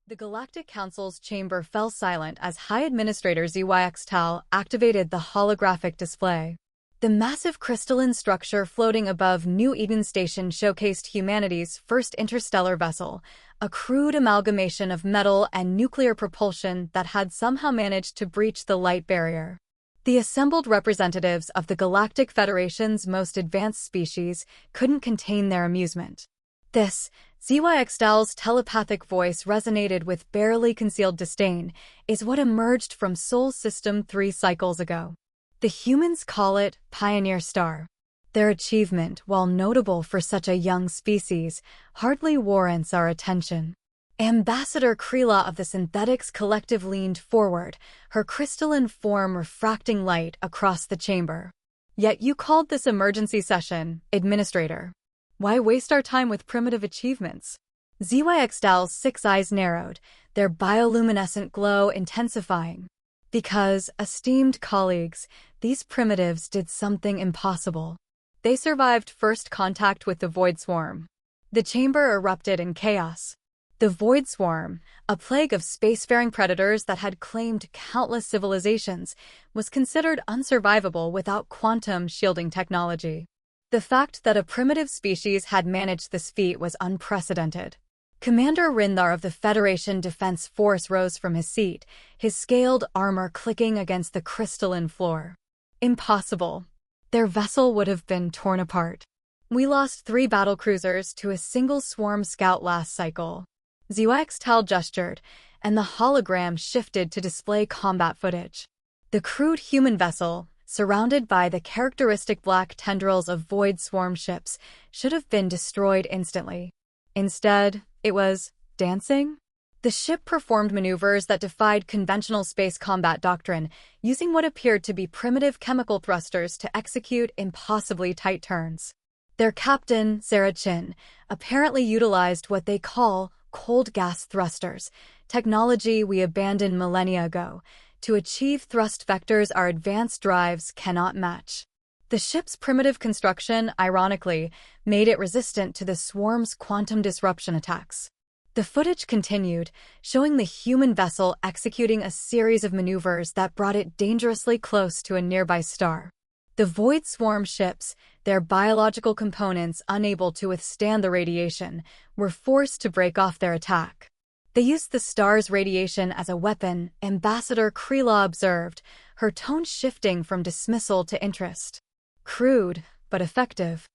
The Galactic Council's chamber fell silent as High Administrator ZYX Tal activated the holographic display. The massive crystalline structure floating above New Eden Station showcased humanity's first interstellar vessel, a crude amalgamation of metal and nuclear propulsion that had somehow managed to breach the light barrier. The assembled representatives of the Galactic Federation's most advanced species couldn't contain their amusement. This, ZYX Tal's telepathic voice resonated with barely concealed disdain, is what emerged from Sol System 3 cycles ago. The humans call it Pioneer Star. Their achievement, while notable for such a young species, hardly warrants our attention. Ambassador Krila of the Synthetics Collective leaned forward, her crystalline form refracting light across the chamber. Yet you called this emergency session, Administrator. Why waste our time with primitive achievements? ZYX Tal's 6 eyes narrowed, their bioluminescent glow intensifying. Because, esteemed colleagues, these primitives did something impossible. They survived first contact with the Void Swarm. The chamber erupted in chaos. The Void Swarm, a plague of spacefaring predators that had claimed countless civilizations, was considered unsurvivable without quantum shielding technology. The fact that a primitive species had managed this feat was unprecedented. Commander Rindar of the Federation Defense Force rose from his seat, his scaled armor clicking against the crystalline floor. Impossible. Their vessel would have been torn apart. We lost 3 battlecruisers to a single swarm scout last cycle. ZYX Tal gestured, and the hologram shifted to display combat footage. The crude human vessel, surrounded by the characteristic black tendrils of Void Swarm ships, should have been destroyed instantly. Instead, it was dancing? The ship performed maneuvers that defied conventional space combat doctrine, using what appeared to be primitive chemical thrusters to execute impossibly tight turns. Their captain, Sarah Chin, apparently utilized what they call cold gas thrusters, technology we abandoned millennia ago, to achieve thrust vectors our advanced drives cannot match. The ship's primitive construction, ironically, made it resistant to the swarm's quantum disruption attacks. The footage continued, showing the human vessel executing a series of maneuvers that brought it dangerously close to a nearby star. The Void Swarm ships, their biological components unable to withstand the radiation, were forced to break off their attack. They used the star's radiation as a weapon, Ambassador Krila observed, her tone shifting from dismissal to interest. Crude, but effective.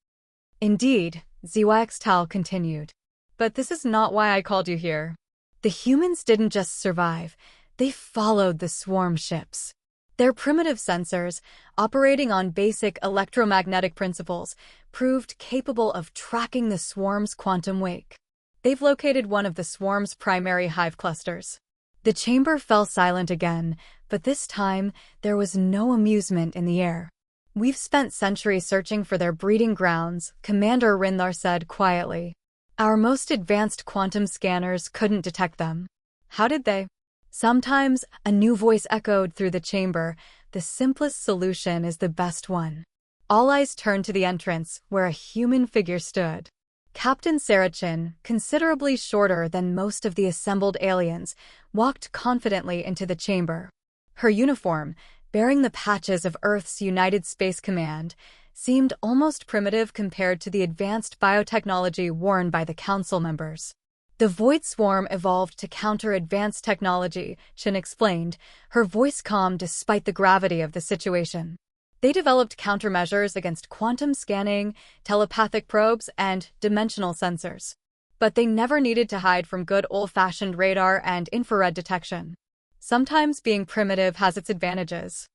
Indeed, ZYX Tal continued. But this is not why I called you here. The humans didn't just survive, they followed the swarm ships. Their primitive sensors, operating on basic electromagnetic principles, proved capable of tracking the swarm's quantum wake. They've located one of the swarm's primary hive clusters. The chamber fell silent again, but this time there was no amusement in the air. We've spent centuries searching for their breeding grounds, Commander Rindar said quietly. Our most advanced quantum scanners couldn't detect them. How did they? Sometimes, a new voice echoed through the chamber, the simplest solution is the best one. All eyes turned to the entrance, where a human figure stood. Captain Sarachin, considerably shorter than most of the assembled aliens, walked confidently into the chamber. Her uniform, bearing the patches of Earth's United Space Command, seemed almost primitive compared to the advanced biotechnology worn by the council members. The Void Swarm evolved to counter advanced technology, Chin explained, her voice calm despite the gravity of the situation. They developed countermeasures against quantum scanning, telepathic probes, and dimensional sensors. But they never needed to hide from good old-fashioned radar and infrared detection. Sometimes being primitive has its advantages.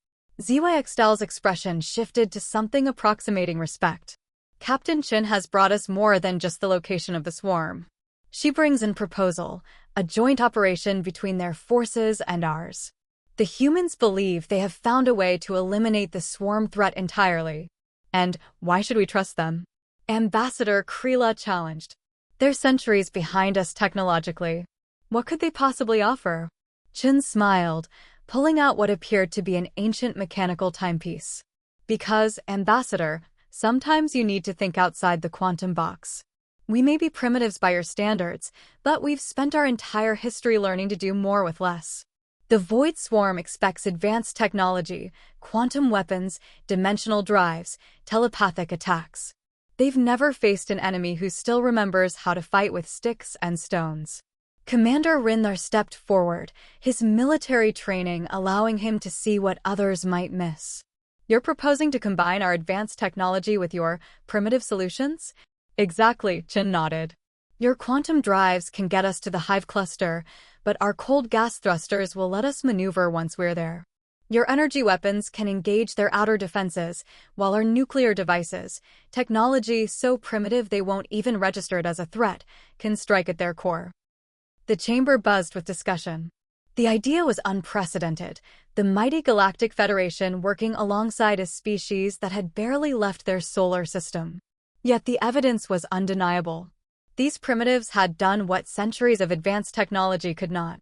ZYX Tal's expression shifted to something approximating respect. Captain Chin has brought us more than just the location of the swarm. She brings in proposal, a joint operation between their forces and ours. The humans believe they have found a way to eliminate the swarm threat entirely. And why should we trust them? Ambassador Krila challenged. They're centuries behind us technologically. What could they possibly offer? Chin smiled, pulling out what appeared to be an ancient mechanical timepiece. Because, Ambassador, sometimes you need to think outside the quantum box. We may be primitives by your standards, but we've spent our entire history learning to do more with less. The Void Swarm expects advanced technology, quantum weapons, dimensional drives, telepathic attacks. They've never faced an enemy who still remembers how to fight with sticks and stones. Commander Rindar stepped forward, his military training allowing him to see what others might miss. You're proposing to combine our advanced technology with your primitive solutions? Exactly, Chin nodded. Your quantum drives can get us to the hive cluster, but our cold gas thrusters will let us maneuver once we're there. Your energy weapons can engage their outer defenses, while our nuclear devices, technology so primitive they won't even register it as a threat, can strike at their core. The chamber buzzed with discussion. The idea was unprecedented, the mighty Galactic Federation working alongside a species that had barely left their solar system. Yet the evidence was undeniable. These primitives had done what centuries of advanced technology could not.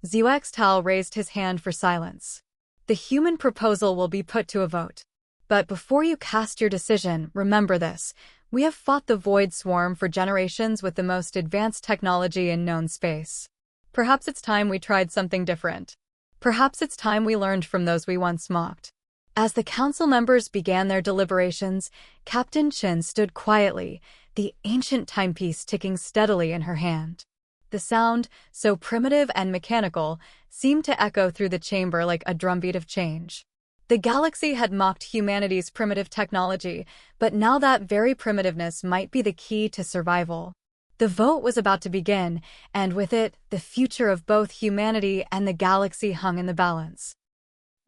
ZYX Tal raised his hand for silence. The human proposal will be put to a vote. But before you cast your decision, remember this. We have fought the Void Swarm for generations with the most advanced technology in known space. Perhaps it's time we tried something different. Perhaps it's time we learned from those we once mocked. As the council members began their deliberations, Captain Chin stood quietly, the ancient timepiece ticking steadily in her hand. The sound, so primitive and mechanical, seemed to echo through the chamber like a drumbeat of change. The galaxy had mocked humanity's primitive technology, but now that very primitiveness might be the key to survival. The vote was about to begin, and with it, the future of both humanity and the galaxy hung in the balance.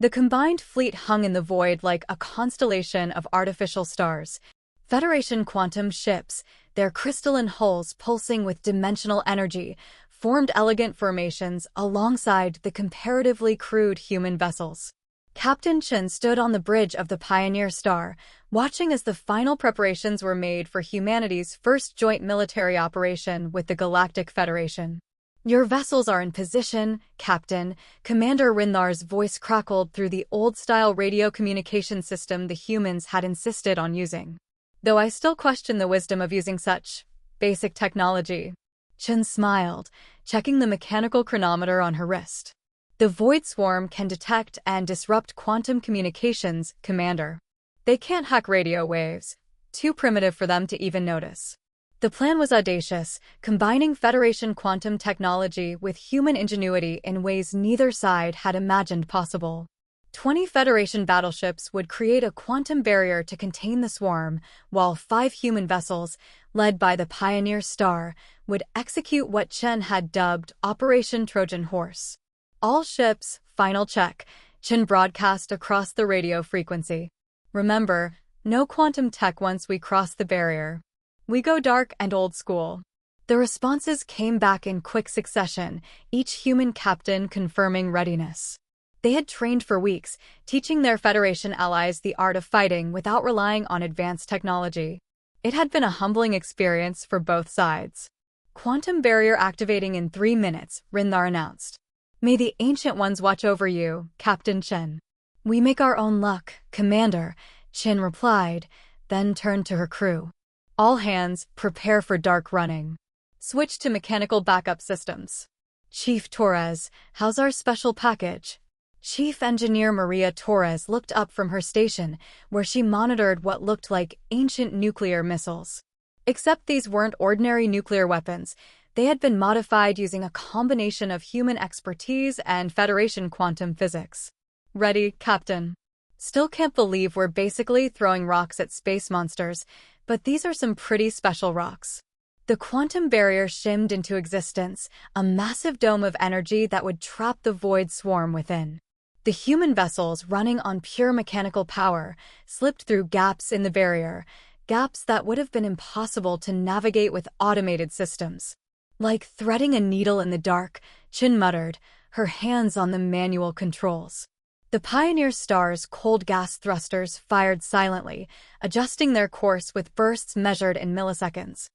The combined fleet hung in the void like a constellation of artificial stars. Federation quantum ships, their crystalline hulls pulsing with dimensional energy, formed elegant formations alongside the comparatively crude human vessels. Captain Chen stood on the bridge of the Pioneer Star, watching as the final preparations were made for humanity's first joint military operation with the Galactic Federation. Your vessels are in position, Captain, Commander Rindar's voice crackled through the old-style radio communication system the humans had insisted on using. Though I still question the wisdom of using such basic technology. Chen smiled, checking the mechanical chronometer on her wrist. The Void Swarm can detect and disrupt quantum communications, Commander. They can't hack radio waves, too primitive for them to even notice. The plan was audacious, combining Federation quantum technology with human ingenuity in ways neither side had imagined possible. 20 Federation battleships would create a quantum barrier to contain the swarm, while 5 human vessels, led by the Pioneer Star, would execute what Chen had dubbed Operation Trojan Horse. All ships, final check, Chen broadcast across the radio frequency. Remember, no quantum tech once we cross the barrier. We go dark and old school. The responses came back in quick succession, each human captain confirming readiness. They had trained for weeks, teaching their Federation allies the art of fighting without relying on advanced technology. It had been a humbling experience for both sides. Quantum barrier activating in 3 minutes, Rindar announced. May the Ancient Ones watch over you, Captain Chen. We make our own luck, Commander, Chen replied, then turned to her crew. All hands, prepare for dark running. Switch to mechanical backup systems. Chief Torres, how's our special package? Chief Engineer Maria Torres looked up from her station, where she monitored what looked like ancient nuclear missiles. Except these weren't ordinary nuclear weapons. They had been modified using a combination of human expertise and Federation quantum physics. Ready, Captain. Still can't believe we're basically throwing rocks at space monsters, but these are some pretty special rocks. The quantum barrier shimmed into existence, a massive dome of energy that would trap the Void Swarm within. The human vessels, running on pure mechanical power, slipped through gaps in the barrier, gaps that would have been impossible to navigate with automated systems. Like threading a needle in the dark, Chin muttered, her hands on the manual controls. The Pioneer Star's cold gas thrusters fired silently, adjusting their course with bursts measured in milliseconds.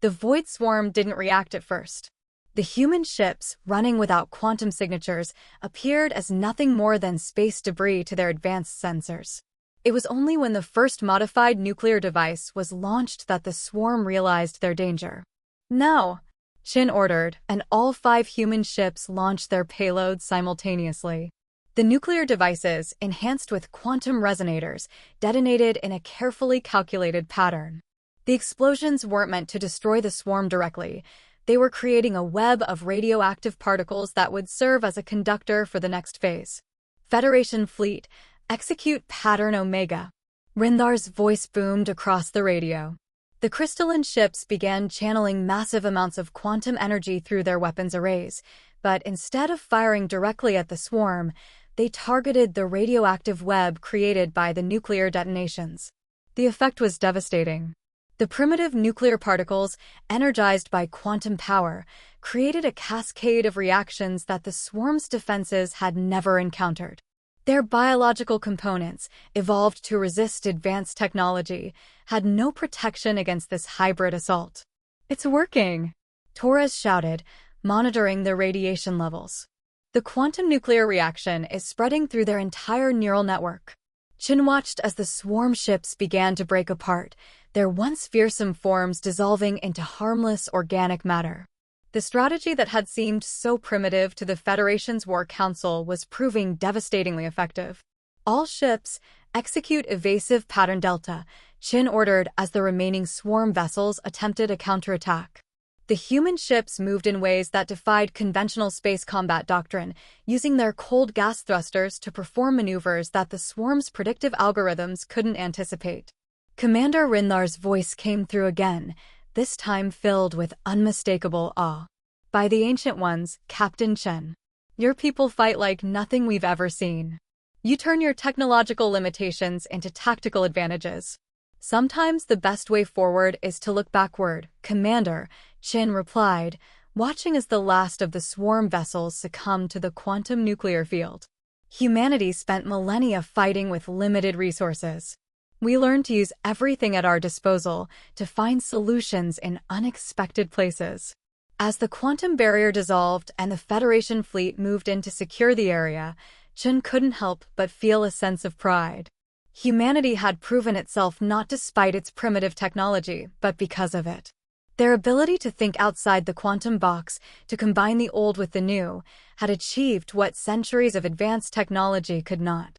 The Void Swarm didn't react at first. The human ships, running without quantum signatures, appeared as nothing more than space debris to their advanced sensors. It was only when the first modified nuclear device was launched that the swarm realized their danger. "Now," Chin ordered, and all 5 human ships launched their payloads simultaneously. The nuclear devices, enhanced with quantum resonators, detonated in a carefully calculated pattern. The explosions weren't meant to destroy the swarm directly. They were creating a web of radioactive particles that would serve as a conductor for the next phase. "Federation Fleet, execute Pattern Omega." Rindhar's voice boomed across the radio. The crystalline ships began channeling massive amounts of quantum energy through their weapons arrays, but instead of firing directly at the swarm, they targeted the radioactive web created by the nuclear detonations. The effect was devastating. The primitive nuclear particles, energized by quantum power, created a cascade of reactions that the swarm's defenses had never encountered. Their biological components, evolved to resist advanced technology, had no protection against this hybrid assault. "It's working!" Torres shouted, monitoring the radiation levels. "The quantum nuclear reaction is spreading through their entire neural network." Chin watched as the swarm ships began to break apart, their once fearsome forms dissolving into harmless organic matter. The strategy that had seemed so primitive to the Federation's War Council was proving devastatingly effective. "All ships, execute evasive pattern Delta," Chin ordered as the remaining swarm vessels attempted a counterattack. The human ships moved in ways that defied conventional space combat doctrine, using their cold gas thrusters to perform maneuvers that the swarm's predictive algorithms couldn't anticipate. Commander Rindhar's voice came through again, this time filled with unmistakable awe. "By the Ancient Ones, Captain Chen. Your people fight like nothing we've ever seen. You turn your technological limitations into tactical advantages. Sometimes the best way forward is to look backward, Commander," Chin replied, watching as the last of the swarm vessels succumbed to the quantum nuclear field. "Humanity spent millennia fighting with limited resources. We learned to use everything at our disposal to find solutions in unexpected places." As the quantum barrier dissolved and the Federation fleet moved in to secure the area, Chen couldn't help but feel a sense of pride. Humanity had proven itself not despite its primitive technology, but because of it. Their ability to think outside the quantum box, to combine the old with the new, had achieved what centuries of advanced technology could not.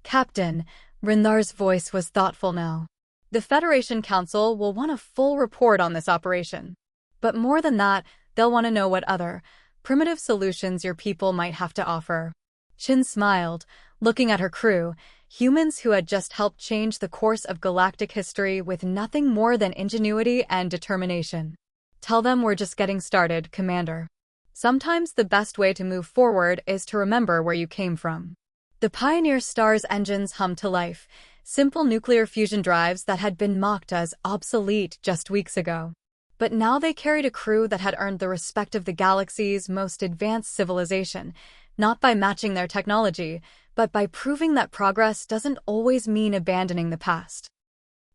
"Captain," Rindhar's voice was thoughtful now. "The Federation Council will want a full report on this operation. But more than that, they'll want to know what other, primitive solutions your people might have to offer." Chin smiled, looking at her crew, humans who had just helped change the course of galactic history with nothing more than ingenuity and determination. "Tell them we're just getting started, Commander. Sometimes the best way to move forward is to remember where you came from." The Pioneer Star's engines hummed to life, simple nuclear fusion drives that had been mocked as obsolete just weeks ago. But now they carried a crew that had earned the respect of the galaxy's most advanced civilization, not by matching their technology, but by proving that progress doesn't always mean abandoning the past.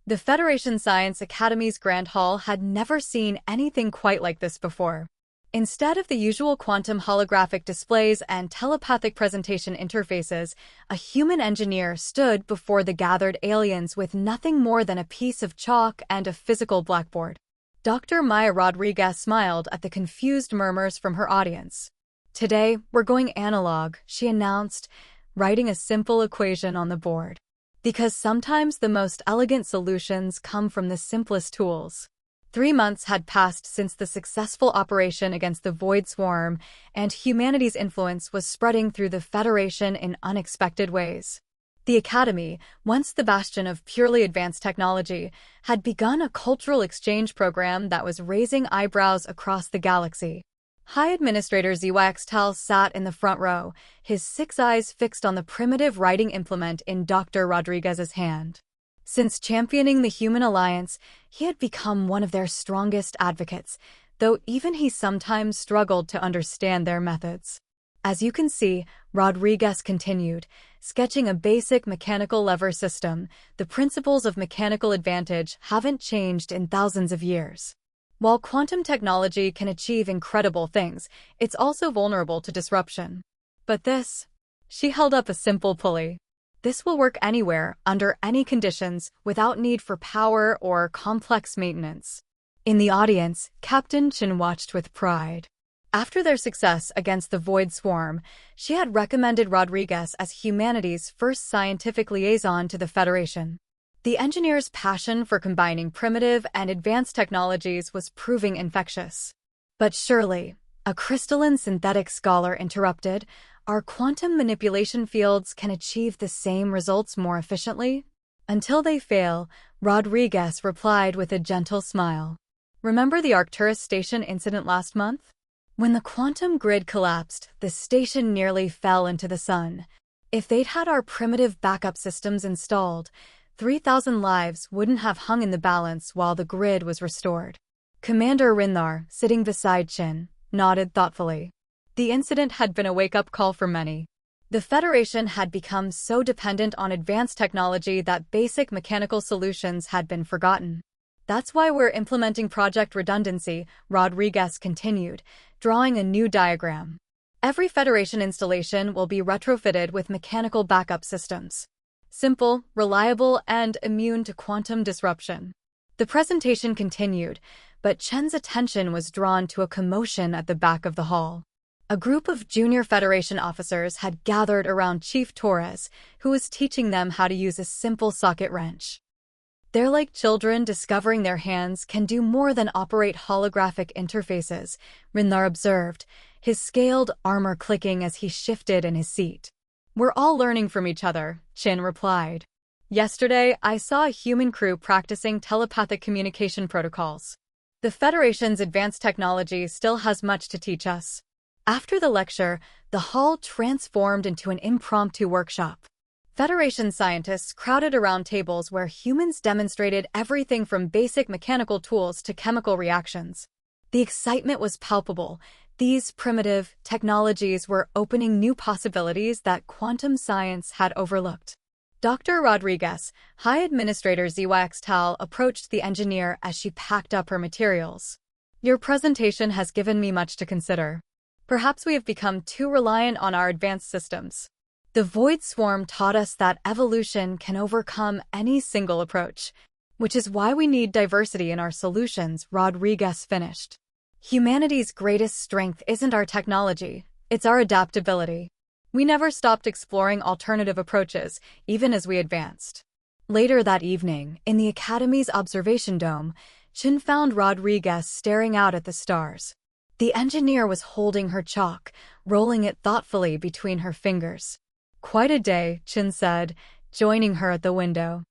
The Federation Science Academy's Grand Hall had never seen anything quite like this before. Instead of the usual quantum holographic displays and telepathic presentation interfaces, a human engineer stood before the gathered aliens with nothing more than a piece of chalk and a physical blackboard. Dr. Maya Rodriguez smiled at the confused murmurs from her audience. "Today, we're going analog," she announced, writing a simple equation on the board. "Because sometimes the most elegant solutions come from the simplest tools." 3 months had passed since the successful operation against the Void Swarm, and humanity's influence was spreading through the Federation in unexpected ways. The Academy, once the bastion of purely advanced technology, had begun a cultural exchange program that was raising eyebrows across the galaxy. High Administrator ZYX Tal sat in the front row, his 6 eyes fixed on the primitive writing implement in Dr. Rodriguez's hand. Since championing the Human Alliance, he had become one of their strongest advocates, though even he sometimes struggled to understand their methods. "As you can see," Rodriguez continued, sketching a basic mechanical lever system, "the principles of mechanical advantage haven't changed in thousands of years. While quantum technology can achieve incredible things, it's also vulnerable to disruption. But this..." She held up a simple pulley. This will work anywhere, under any conditions, without need for power or complex maintenance. In the audience, Captain Chin watched with pride. After their success against the Void Swarm, she had recommended Rodriguez as humanity's first scientific liaison to the Federation. The engineer's passion for combining primitive and advanced technologies was proving infectious. But surely, a crystalline synthetic scholar interrupted, our quantum manipulation fields can achieve the same results more efficiently? Until they fail, Rodriguez replied with a gentle smile. Remember the Arcturus station incident last month? When the quantum grid collapsed, the station nearly fell into the sun. If they'd had our primitive backup systems installed, 3,000 lives wouldn't have hung in the balance while the grid was restored. Commander Rindar, sitting beside Chin, nodded thoughtfully. The incident had been a wake-up call for many. The Federation had become so dependent on advanced technology that basic mechanical solutions had been forgotten. That's why we're implementing Project Redundancy, Rodriguez continued, drawing a new diagram. Every Federation installation will be retrofitted with mechanical backup systems. Simple, reliable, and immune to quantum disruption. The presentation continued, but Chen's attention was drawn to a commotion at the back of the hall. A group of junior Federation officers had gathered around Chief Torres, who was teaching them how to use a simple socket wrench. They're like children discovering their hands can do more than operate holographic interfaces, Rindar observed, his scaled armor clicking as he shifted in his seat. We're all learning from each other, Chin replied. Yesterday, I saw a human crew practicing telepathic communication protocols. The Federation's advanced technology still has much to teach us. After the lecture, the hall transformed into an impromptu workshop. Federation scientists crowded around tables where humans demonstrated everything from basic mechanical tools to chemical reactions. The excitement was palpable. These primitive technologies were opening new possibilities that quantum science had overlooked. Dr. Rodriguez, High Administrator ZYX Tal, approached the engineer as she packed up her materials. Your presentation has given me much to consider. Perhaps we have become too reliant on our advanced systems. The Void Swarm taught us that evolution can overcome any single approach, which is why we need diversity in our solutions, Rodriguez finished. Humanity's greatest strength isn't our technology, it's our adaptability. We never stopped exploring alternative approaches, even as we advanced. Later that evening, in the Academy's observation dome, Chin found Rodriguez staring out at the stars. The engineer was holding her chalk, rolling it thoughtfully between her fingers. Quite a day, Chin said, joining her at the window.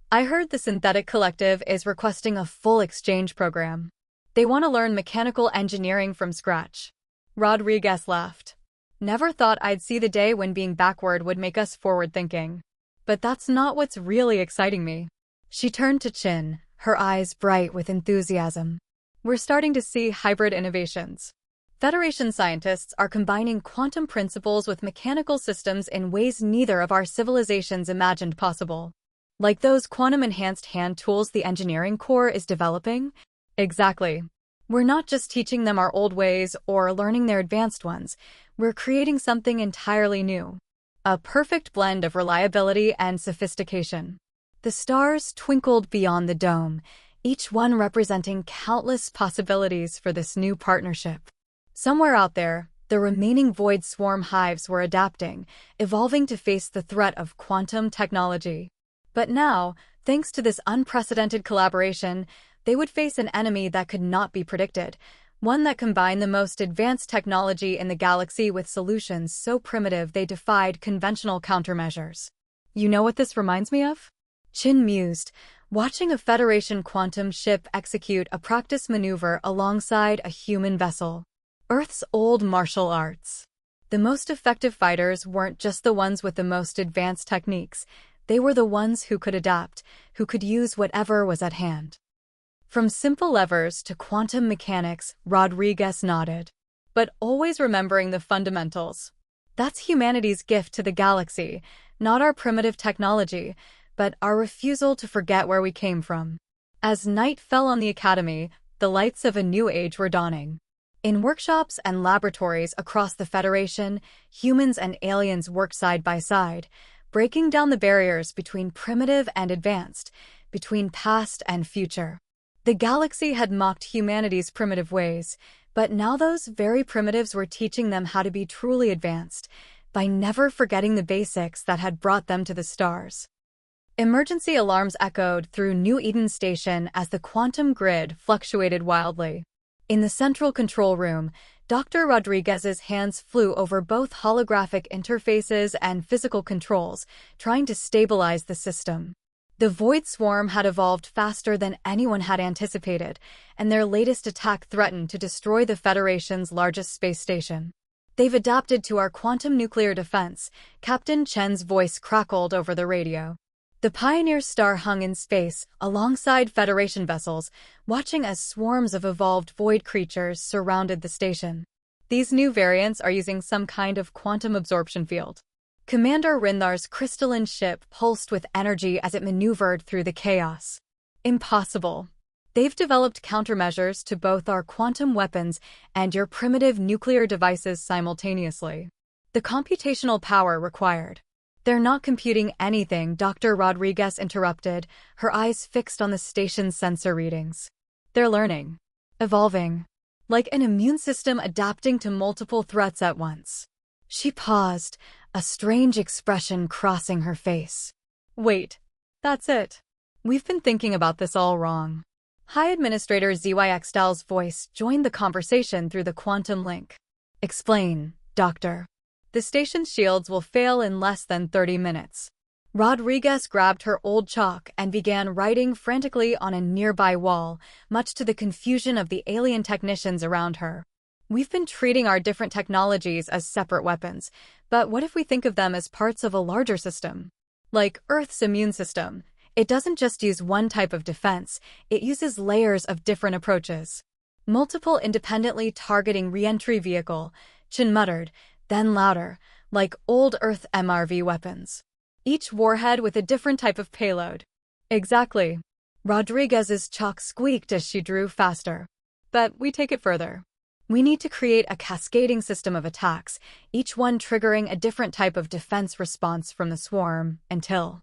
I heard the Synthetic Collective is requesting a full exchange program. They want to learn mechanical engineering from scratch. Rodriguez laughed. Never thought I'd see the day when being backward would make us forward-thinking. But that's not what's really exciting me. She turned to Chin, her eyes bright with enthusiasm. We're starting to see hybrid innovations. Federation scientists are combining quantum principles with mechanical systems in ways neither of our civilizations imagined possible. Like those quantum-enhanced hand tools the engineering corps is developing? Exactly. We're not just teaching them our old ways or learning their advanced ones, we're creating something entirely new. A perfect blend of reliability and sophistication. The stars twinkled beyond the dome, each one representing countless possibilities for this new partnership. Somewhere out there, the remaining Void Swarm hives were adapting, evolving to face the threat of quantum technology. But now, thanks to this unprecedented collaboration, they would face an enemy that could not be predicted, one that combined the most advanced technology in the galaxy with solutions so primitive they defied conventional countermeasures. You know what this reminds me of? Chin mused, watching a Federation quantum ship execute a practice maneuver alongside a human vessel. Earth's old martial arts. The most effective fighters weren't just the ones with the most advanced techniques, they were the ones who could adapt, who could use whatever was at hand. From simple levers to quantum mechanics, Rodriguez nodded. But always remembering the fundamentals. That's humanity's gift to the galaxy, not our primitive technology, but our refusal to forget where we came from. As night fell on the Academy, the lights of a new age were dawning. In workshops and laboratories across the Federation, humans and aliens worked side by side, breaking down the barriers between primitive and advanced, between past and future. The galaxy had mocked humanity's primitive ways, but now those very primitives were teaching them how to be truly advanced, by never forgetting the basics that had brought them to the stars. Emergency alarms echoed through New Eden Station as the quantum grid fluctuated wildly. In the central control room, Dr. Rodriguez's hands flew over both holographic interfaces and physical controls, trying to stabilize the system. The Void Swarm had evolved faster than anyone had anticipated, and their latest attack threatened to destroy the Federation's largest space station. "They've adapted to our quantum nuclear defense," Captain Chen's voice crackled over the radio. The Pioneer star hung in space, alongside Federation vessels, watching as swarms of evolved void creatures surrounded the station. "These new variants are using some kind of quantum absorption field." Commander Rindhar's crystalline ship pulsed with energy as it maneuvered through the chaos. "Impossible. They've developed countermeasures to both our quantum weapons and your primitive nuclear devices simultaneously. The computational power required." "They're not computing anything," Dr. Rodriguez interrupted, her eyes fixed on the station's sensor readings. "They're learning. Evolving. Like an immune system adapting to multiple threats at once." She paused, a strange expression crossing her face. "Wait. That's it. We've been thinking about this all wrong." High Administrator ZYX Dal's voice joined the conversation through the quantum link. "Explain, Doctor." "The station's shields will fail in less than 30 minutes. Rodriguez grabbed her old chalk and began writing frantically on a nearby wall, much to the confusion of the alien technicians around her. "We've been treating our different technologies as separate weapons, but what if we think of them as parts of a larger system? Like Earth's immune system. It doesn't just use one type of defense, it uses layers of different approaches. Multiple independently targeting re-entry vehicle," Chin muttered, then louder, "like old Earth MRV weapons. Each warhead with a different type of payload." "Exactly." Rodriguez's chalk squeaked as she drew faster. "But we take it further. We need to create a cascading system of attacks, each one triggering a different type of defense response from the swarm, until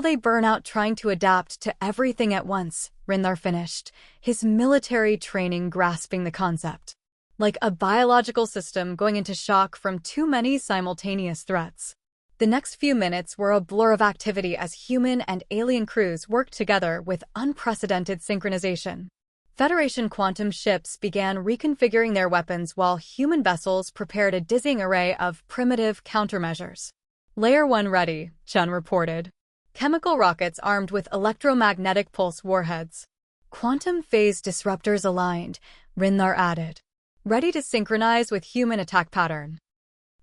they burn out trying to adapt to everything at once," Rindhar finished, his military training grasping the concept. "Like a biological system going into shock from too many simultaneous threats." The next few minutes were a blur of activity as human and alien crews worked together with unprecedented synchronization. Federation quantum ships began reconfiguring their weapons while human vessels prepared a dizzying array of primitive countermeasures. "Layer 1 ready," Chen reported. "Chemical rockets armed with electromagnetic pulse warheads. Quantum phase disruptors aligned," Rindhar added. "Ready to synchronize with human attack pattern."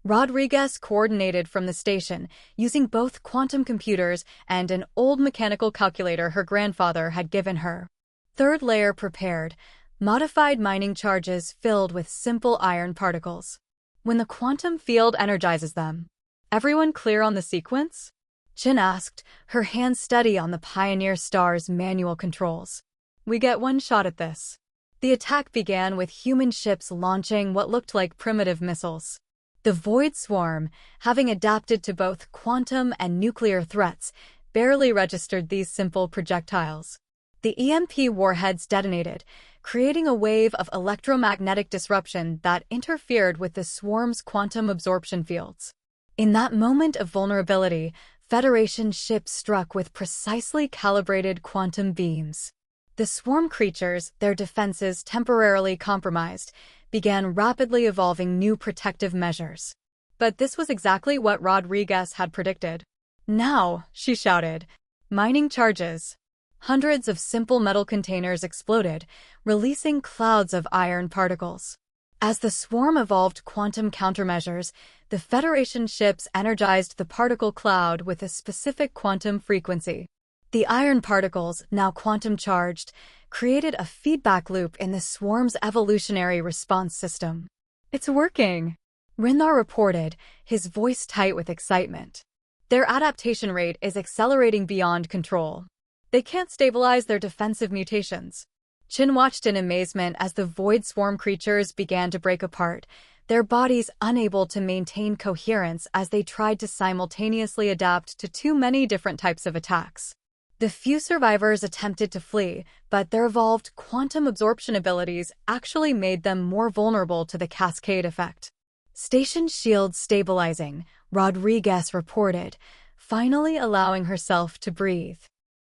Rodriguez coordinated from the station, using both quantum computers and an old mechanical calculator her grandfather had given her. "Third layer prepared, modified mining charges filled with simple iron particles. When the quantum field energizes them." "Everyone clear on the sequence?" Chin asked, her hands steady on the Pioneer star's manual controls. "We get one shot at this." The attack began with human ships launching what looked like primitive missiles. The Void Swarm, having adapted to both quantum and nuclear threats, barely registered these simple projectiles. The EMP warheads detonated, creating a wave of electromagnetic disruption that interfered with the swarm's quantum absorption fields. In that moment of vulnerability, Federation ships struck with precisely calibrated quantum beams. The swarm creatures, their defenses temporarily compromised, began rapidly evolving new protective measures. But this was exactly what Rodriguez had predicted. "Now," she shouted, "mining charges." Hundreds of simple metal containers exploded, releasing clouds of iron particles. As the swarm evolved quantum countermeasures, the Federation ships energized the particle cloud with a specific quantum frequency. The iron particles, now quantum-charged, created a feedback loop in the swarm's evolutionary response system. "It's working," Rindhar reported, his voice tight with excitement. "Their adaptation rate is accelerating beyond control. They can't stabilize their defensive mutations." Chin watched in amazement as the Void Swarm creatures began to break apart, their bodies unable to maintain coherence as they tried to simultaneously adapt to too many different types of attacks. The few survivors attempted to flee, but their evolved quantum absorption abilities actually made them more vulnerable to the cascade effect. Station shield stabilizing, Rodriguez reported, finally allowing herself to breathe.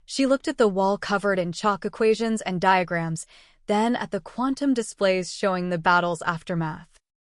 She looked at the wall covered in chalk equations and diagrams, then at the quantum displays showing the battle's aftermath.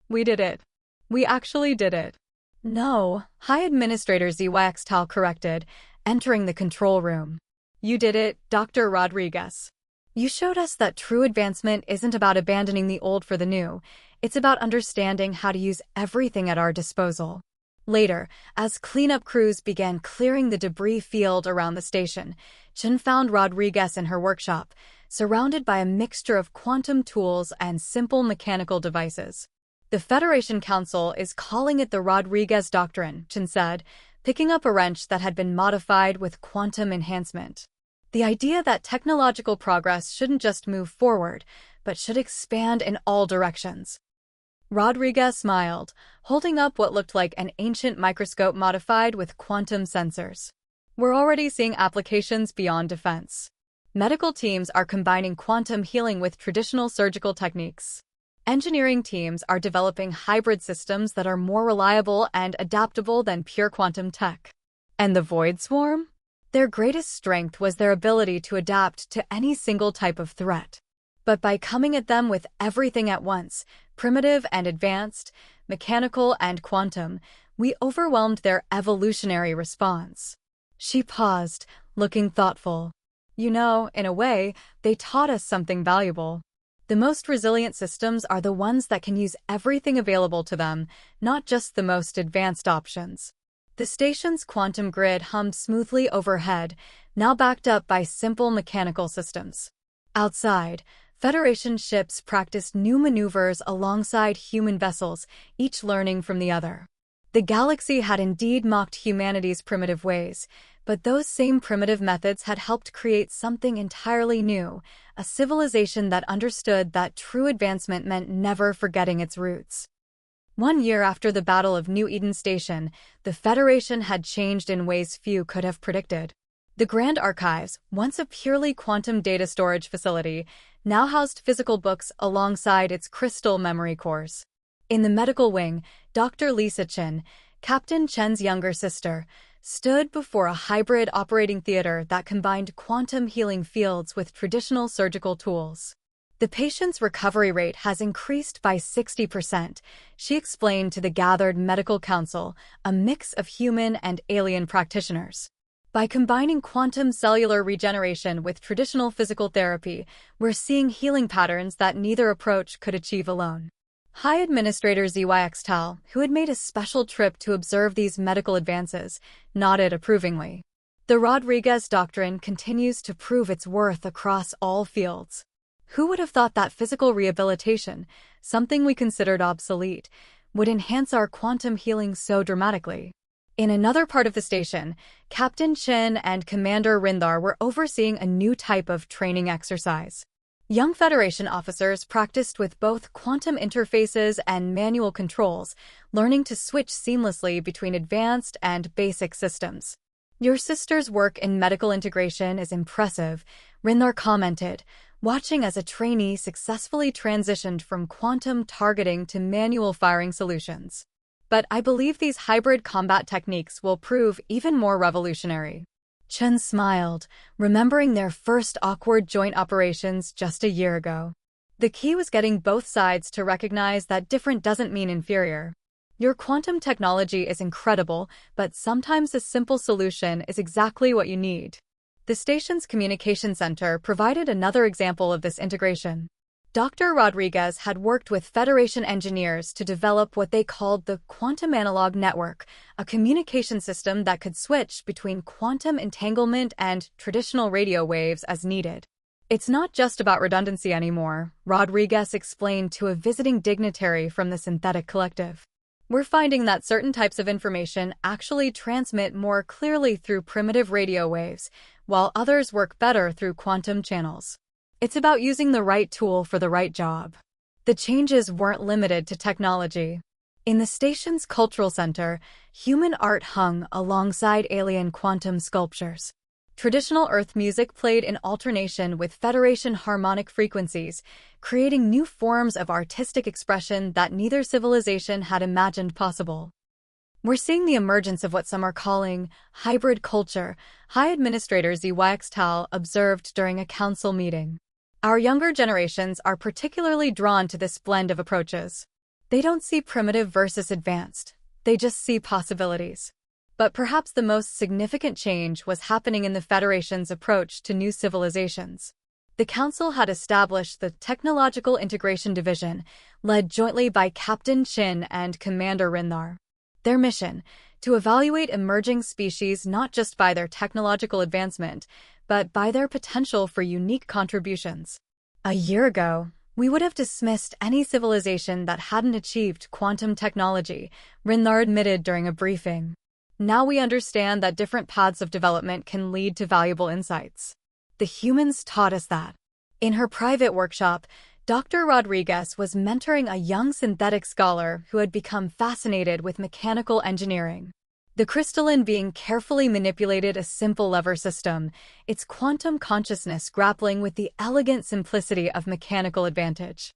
We did it. We actually did it. No, High Administrator ZYX Tal corrected, entering the control room. You did it, Dr. Rodriguez. You showed us that true advancement isn't about abandoning the old for the new. It's about understanding how to use everything at our disposal. Later, as cleanup crews began clearing the debris field around the station, Chen found Rodriguez in her workshop, surrounded by a mixture of quantum tools and simple mechanical devices. The Federation Council is calling it the Rodriguez Doctrine, Chen said, picking up a wrench that had been modified with quantum enhancement. The idea that technological progress shouldn't just move forward, but should expand in all directions. Rodriguez smiled, holding up what looked like an ancient microscope modified with quantum sensors. We're already seeing applications beyond defense. Medical teams are combining quantum healing with traditional surgical techniques. Engineering teams are developing hybrid systems that are more reliable and adaptable than pure quantum tech. And the Void Swarm? Their greatest strength was their ability to adapt to any single type of threat. But by coming at them with everything at once, primitive and advanced, mechanical and quantum, we overwhelmed their evolutionary response. She paused, looking thoughtful. You know, in a way, they taught us something valuable. The most resilient systems are the ones that can use everything available to them, not just the most advanced options. The station's quantum grid hummed smoothly overhead, now backed up by simple mechanical systems. Outside, Federation ships practiced new maneuvers alongside human vessels, each learning from the other. The galaxy had indeed mocked humanity's primitive ways, but those same primitive methods had helped create something entirely new, a civilization that understood that true advancement meant never forgetting its roots. 1 year after the Battle of New Eden Station, the Federation had changed in ways few could have predicted. The Grand Archives, once a purely quantum data storage facility, now housed physical books alongside its crystal memory cores. In the medical wing, Dr. Lisa Chen, Captain Chen's younger sister, stood before a hybrid operating theater that combined quantum healing fields with traditional surgical tools. The patient's recovery rate has increased by 60%, she explained to the gathered medical council, a mix of human and alien practitioners. By combining quantum cellular regeneration with traditional physical therapy, we're seeing healing patterns that neither approach could achieve alone. High Administrator ZYX Tal, who had made a special trip to observe these medical advances, nodded approvingly. The Rodriguez Doctrine continues to prove its worth across all fields. Who would have thought that physical rehabilitation, something we considered obsolete, would enhance our quantum healing so dramatically? In another part of the station, Captain Chen and Commander Rindar were overseeing a new type of training exercise. Young Federation officers practiced with both quantum interfaces and manual controls, learning to switch seamlessly between advanced and basic systems. Your sister's work in medical integration is impressive, Rindar commented, watching as a trainee successfully transitioned from quantum targeting to manual firing solutions. But I believe these hybrid combat techniques will prove even more revolutionary. Chen smiled, remembering their first awkward joint operations just a year ago. The key was getting both sides to recognize that different doesn't mean inferior. Your quantum technology is incredible, but sometimes a simple solution is exactly what you need. The station's communication center provided another example of this integration. Dr. Rodriguez had worked with Federation engineers to develop what they called the Quantum Analog Network, a communication system that could switch between quantum entanglement and traditional radio waves as needed. It's not just about redundancy anymore, Rodriguez explained to a visiting dignitary from the Synthetic Collective. We're finding that certain types of information actually transmit more clearly through primitive radio waves, while others work better through quantum channels. It's about using the right tool for the right job. The changes weren't limited to technology. In the station's cultural center, human art hung alongside alien quantum sculptures. Traditional Earth music played in alternation with Federation harmonic frequencies, creating new forms of artistic expression that neither civilization had imagined possible. We're seeing the emergence of what some are calling hybrid culture, High Administrator ZYX Tal observed during a council meeting. Our younger generations are particularly drawn to this blend of approaches. They don't see primitive versus advanced, they just see possibilities. But perhaps the most significant change was happening in the Federation's approach to new civilizations. The Council had established the Technological Integration Division, led jointly by Captain Chin and Commander Rindar. Their mission, to evaluate emerging species not just by their technological advancement, but by their potential for unique contributions. A year ago, we would have dismissed any civilization that hadn't achieved quantum technology, Rindar admitted during a briefing. Now we understand that different paths of development can lead to valuable insights. The humans taught us that. In her private workshop, Dr. Rodriguez was mentoring a young synthetic scholar who had become fascinated with mechanical engineering. The crystalline being carefully manipulated a simple lever system, its quantum consciousness grappling with the elegant simplicity of mechanical advantage.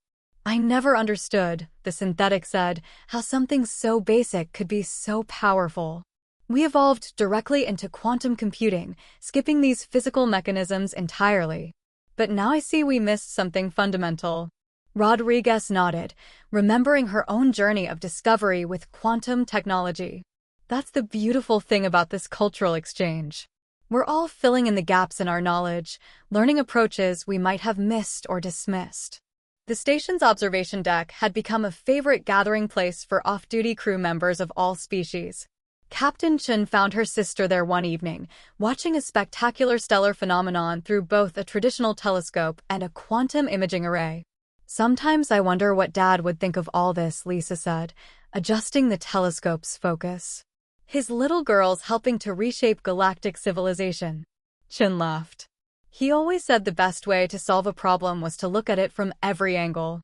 I never understood, the synthetic said, how something so basic could be so powerful. We evolved directly into quantum computing, skipping these physical mechanisms entirely. But now I see we missed something fundamental. Rodriguez nodded, remembering her own journey of discovery with quantum technology. That's the beautiful thing about this cultural exchange. We're all filling in the gaps in our knowledge, learning approaches we might have missed or dismissed. The station's observation deck had become a favorite gathering place for off-duty crew members of all species. Captain Chen found her sister there one evening, watching a spectacular stellar phenomenon through both a traditional telescope and a quantum imaging array. Sometimes I wonder what Dad would think of all this, Lisa said, adjusting the telescope's focus. His little girl's helping to reshape galactic civilization. Chen laughed. He always said the best way to solve a problem was to look at it from every angle.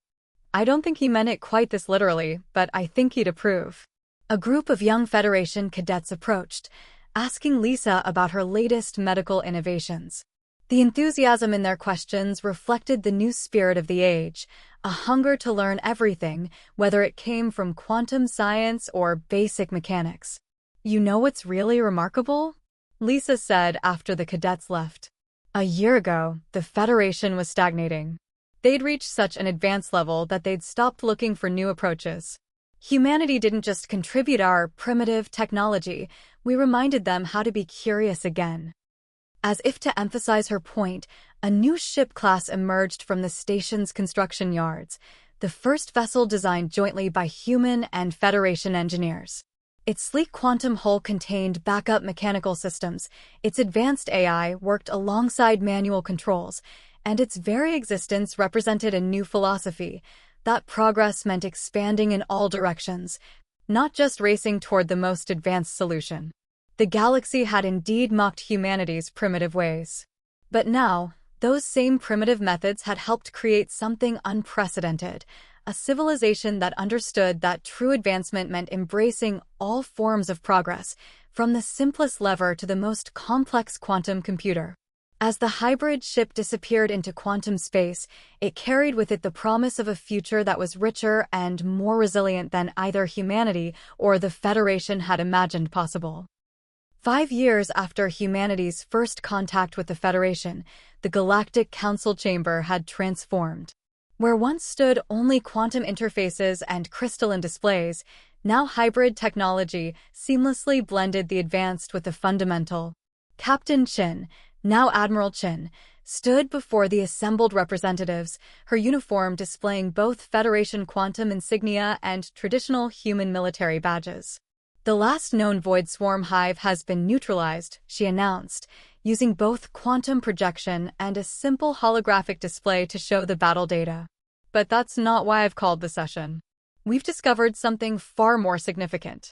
I don't think he meant it quite this literally, but I think he'd approve. A group of young Federation cadets approached, asking Lisa about her latest medical innovations. The enthusiasm in their questions reflected the new spirit of the age, a hunger to learn everything, whether it came from quantum science or basic mechanics. You know what's really remarkable? Lisa said after the cadets left. A year ago, the Federation was stagnating. They'd reached such an advanced level that they'd stopped looking for new approaches. Humanity didn't just contribute our primitive technology, we reminded them how to be curious again. As if to emphasize her point, a new ship class emerged from the station's construction yards, the first vessel designed jointly by human and Federation engineers. Its sleek quantum hull contained backup mechanical systems, its advanced AI worked alongside manual controls, and its very existence represented a new philosophy. That progress meant expanding in all directions, not just racing toward the most advanced solution. The galaxy had indeed mocked humanity's primitive ways. But now, those same primitive methods had helped create something unprecedented, a civilization that understood that true advancement meant embracing all forms of progress, from the simplest lever to the most complex quantum computer. As the hybrid ship disappeared into quantum space, it carried with it the promise of a future that was richer and more resilient than either humanity or the Federation had imagined possible. 5 years after humanity's first contact with the Federation, the Galactic Council Chamber had transformed. Where once stood only quantum interfaces and crystalline displays, now hybrid technology seamlessly blended the advanced with the fundamental. Captain Chin, now Admiral Chin, stood before the assembled representatives, her uniform displaying both Federation quantum insignia and traditional human military badges. The last known void swarm hive has been neutralized, she announced, using both quantum projection and a simple holographic display to show the battle data. But that's not why I've called the session. We've discovered something far more significant.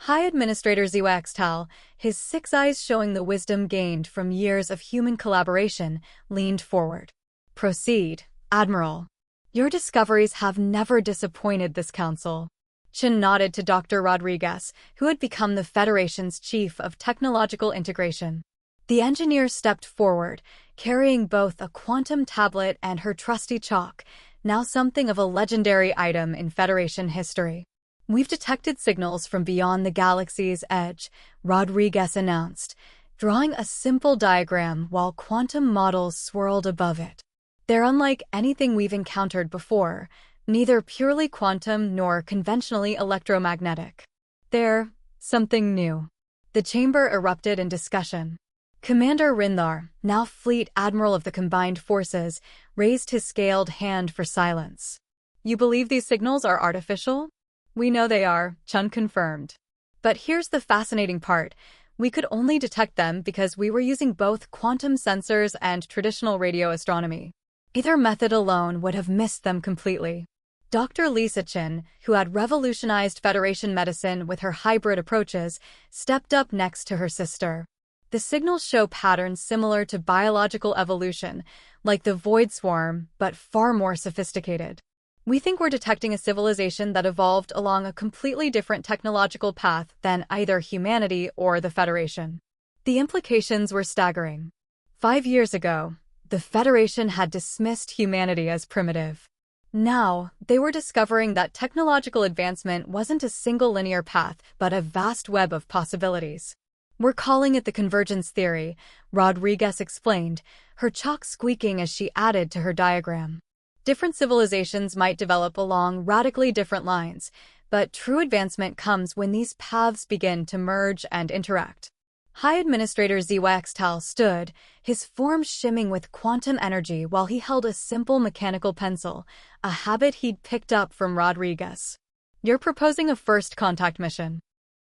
High Administrator ZYX Tal, his 6 eyes showing the wisdom gained from years of human collaboration, leaned forward. Proceed, Admiral. Your discoveries have never disappointed this council. Chen nodded to Dr. Rodriguez, who had become the Federation's chief of technological integration. The engineer stepped forward, carrying both a quantum tablet and her trusty chalk, now something of a legendary item in Federation history. We've detected signals from beyond the galaxy's edge, Rodriguez announced, drawing a simple diagram while quantum models swirled above it. They're unlike anything we've encountered before, neither purely quantum nor conventionally electromagnetic. They're something new. The chamber erupted in discussion. Commander Rindar, now Fleet Admiral of the Combined Forces, raised his scaled hand for silence. You believe these signals are artificial? We know they are, Chun confirmed. But here's the fascinating part. We could only detect them because we were using both quantum sensors and traditional radio astronomy. Either method alone would have missed them completely. Dr. Lisa Chen, who had revolutionized Federation medicine with her hybrid approaches, stepped up next to her sister. The signals show patterns similar to biological evolution, like the void swarm, but far more sophisticated. We think we're detecting a civilization that evolved along a completely different technological path than either humanity or the Federation. The implications were staggering. 5 years ago, the Federation had dismissed humanity as primitive. Now, they were discovering that technological advancement wasn't a single linear path, but a vast web of possibilities. We're calling it the convergence theory, Rodriguez explained, her chalk squeaking as she added to her diagram. Different civilizations might develop along radically different lines, but true advancement comes when these paths begin to merge and interact. High Administrator HFY Tal stood, his form shimming with quantum energy while he held a simple mechanical pencil, a habit he'd picked up from Rodriguez. You're proposing a first contact mission.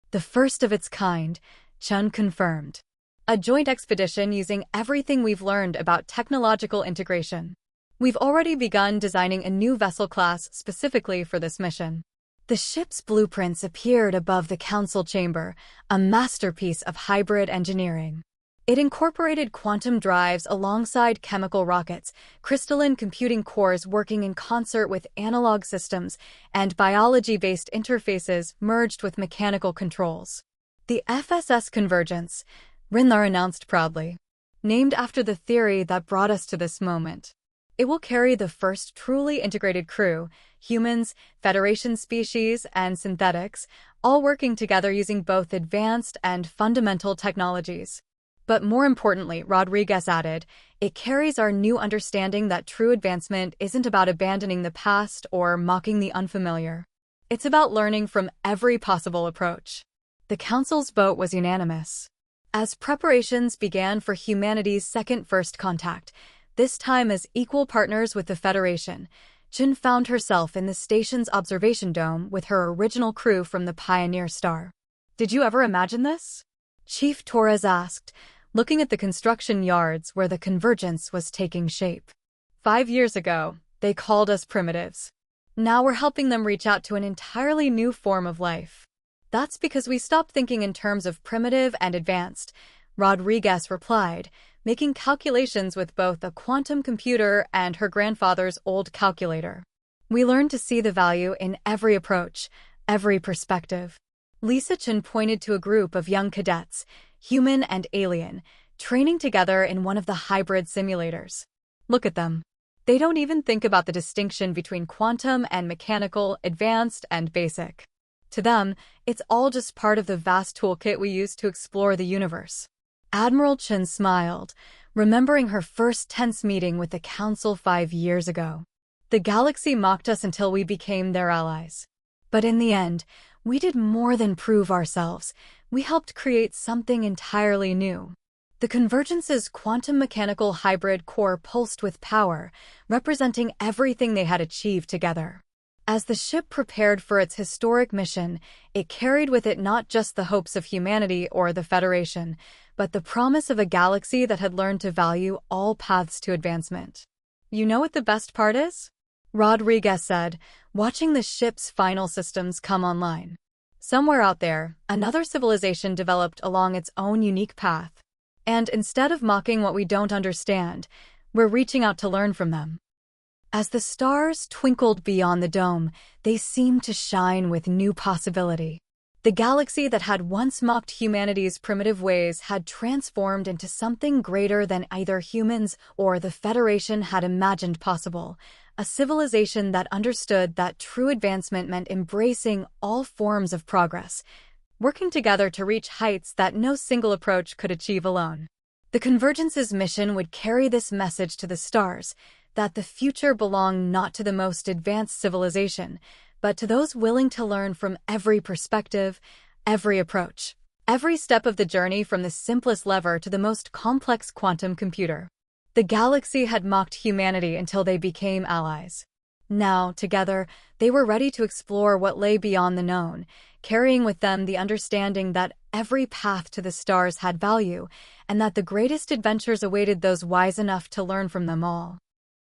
The first of its kind, Chun confirmed. A joint expedition using everything we've learned about technological integration. We've already begun designing a new vessel class specifically for this mission. The ship's blueprints appeared above the council chamber, a masterpiece of hybrid engineering. It incorporated quantum drives alongside chemical rockets, crystalline computing cores working in concert with analog systems, and biology-based interfaces merged with mechanical controls. The FSS Convergence, Rindar announced proudly, named after the theory that brought us to this moment. It will carry the first truly integrated crew, humans, Federation species, and synthetics, all working together using both advanced and fundamental technologies. But more importantly, Rodriguez added, it carries our new understanding that true advancement isn't about abandoning the past or mocking the unfamiliar. It's about learning from every possible approach. The Council's vote was unanimous. As preparations began for humanity's second first contact, this time as equal partners with the Federation, Jin found herself in the station's observation dome with her original crew from the Pioneer Star. Did you ever imagine this? Chief Torres asked, looking at the construction yards where the convergence was taking shape. 5 years ago, they called us primitives. Now we're helping them reach out to an entirely new form of life. That's because we stopped thinking in terms of primitive and advanced, Rodriguez replied, making calculations with both a quantum computer and her grandfather's old calculator. We learned to see the value in every approach, every perspective. Lisa Chen pointed to a group of young cadets, human and alien, training together in one of the hybrid simulators. Look at them. They don't even think about the distinction between quantum and mechanical, advanced and basic. To them, it's all just part of the vast toolkit we use to explore the universe. Admiral Chen smiled, remembering her first tense meeting with the Council 5 years ago. The galaxy mocked us until we became their allies. But in the end, we did more than prove ourselves. We helped create something entirely new. The Convergence's quantum mechanical hybrid core pulsed with power, representing everything they had achieved together. As the ship prepared for its historic mission, it carried with it not just the hopes of humanity or the Federation, but the promise of a galaxy that had learned to value all paths to advancement. You know what the best part is? Rodriguez said, watching the ship's final systems come online. Somewhere out there, another civilization developed along its own unique path. And instead of mocking what we don't understand, we're reaching out to learn from them. As the stars twinkled beyond the dome, they seemed to shine with new possibility. The galaxy that had once mocked humanity's primitive ways had transformed into something greater than either humans or the Federation had imagined possible, a civilization that understood that true advancement meant embracing all forms of progress, working together to reach heights that no single approach could achieve alone. The Convergence's mission would carry this message to the stars, that the future belonged not to the most advanced civilization, but to those willing to learn from every perspective, every approach, every step of the journey from the simplest lever to the most complex quantum computer. The galaxy had mocked humanity until they became allies. Now, together, they were ready to explore what lay beyond the known, carrying with them the understanding that every path to the stars had value, and that the greatest adventures awaited those wise enough to learn from them all.